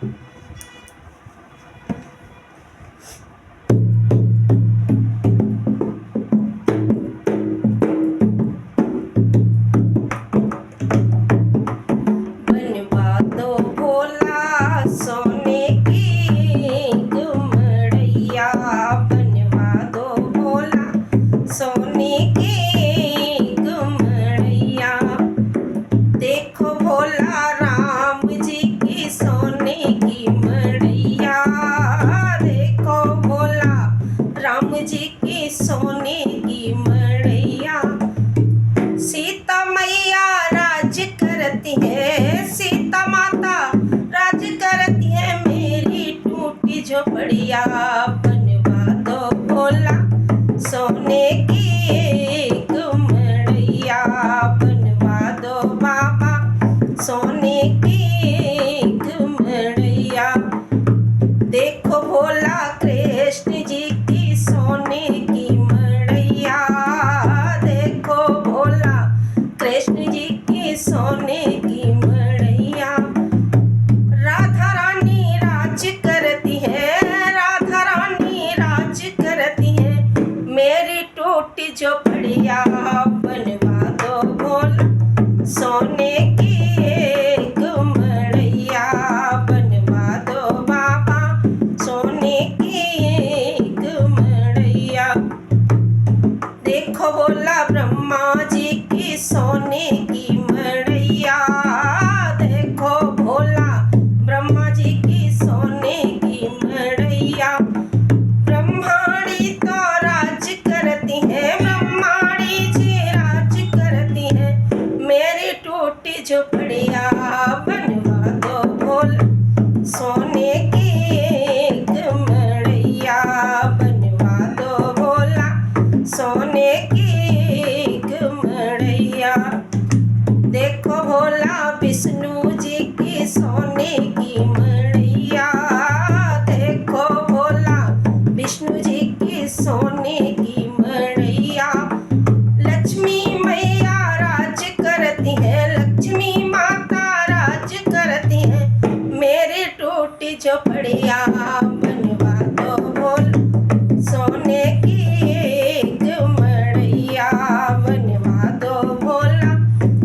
बनवा दो भोला सोने की गुमड़ैया, बनवा दो भोला सोने की गुमड़ैया। देखो भोला राम जी की सोने की मड़ैया, देखो भोला राम जी की सोने की मड़ैया। सीता मैया राज करती है, सीता माता राज करती है, मेरी टूटी झोपड़िया। बनवा दो भोला सोने की गुमड़ैया, बनवा दो बाबा सोने की गुमड़ैया। देखो भोला कृष्ण जी की सोने की मड़ैया, देखो भोला कृष्ण जी की सोने की मड़ैया। राधा रानी राज करती है, राधा रानी राज करती है, मेरी टूटी झोपड़िया। बनवा दो भोला सोने की गुमड़ैया, बनवा दो बाबा सोने की गुमड़ैया। देखो भोला ब्रह्मा जी की सोने की मड़ैया, देखो भोला ब्रह्मा जी की सोने की मड़ैया। ब्रह्माणी तो राज करती है, ब्रह्माणी जी राज करती है, मेरी टूटी झोपड़िया। बनवा दो भोला सोने की गुमड़ैया, बनवा दो भोला सोने की गुमड़ैया। देखो भोला विष्णु जी की सोने की मड़ैया, देखो भोला विष्णु जी की सोने की मड़ैया। लक्ष्मी मैया राज करती है, लक्ष्मी माता राज करती है, मेरी टूटी झोपड़िया। बनवा दो भोला सोने की गुमड़ैया, बनवा दो भोला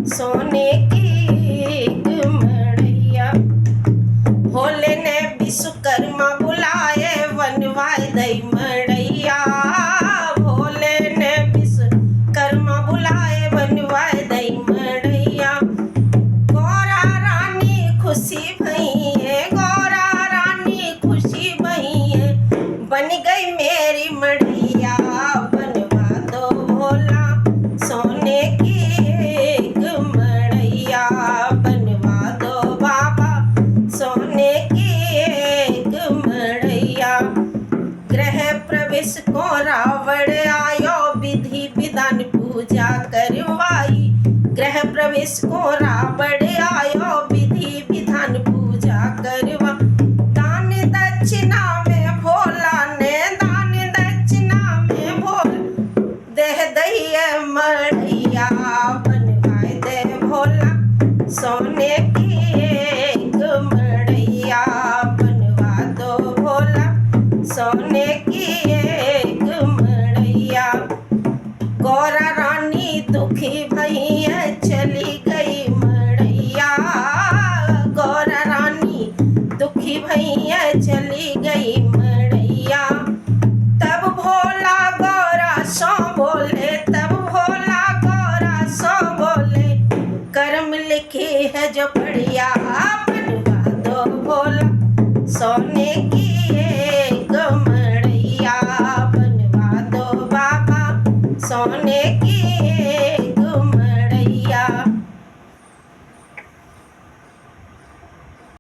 सोने की गुमड़ैया। भोले ने विश्वकर्मा बुलाए बनवाए दई मड़ैया, भोले ने विश्वकर्मा बुलाए बनवाए दई मड़ैया। गौरा रानी खुशी भई है, गौरा रानी खुशी भई है, बन गई मेरी मड़ैया। बनवा दो भोला सोने की गुमड़ैया, बनवा दो बाबा सोने की गुमड़ैया। गृह प्रवेश को रावण आयो, विधि विधान पूजा करवाई, गृह प्रवेश को रावण आयो, विधि विधान पूजा करवा। दान दक्षिणा में भोला ने, दान दक्षिणा में भोला देह दहिए मड़ैया। बनवाए दे भोला सोने की गुमड़ैया, बनवा दो भोला सोने की गुमड़ैया। गौरा रानी दुखी भई है, चली गई मड़ैया, गौरा रानी दुखी भई है, चली गई मड़ैया। तब भोला गौरा सो बोले, तब भोला गौरा सो बोले, कर्म लिखी है जो पड़िया। बनवा दो भोला सोने की गुमड़ैया, बनवा दो बाबा सोने की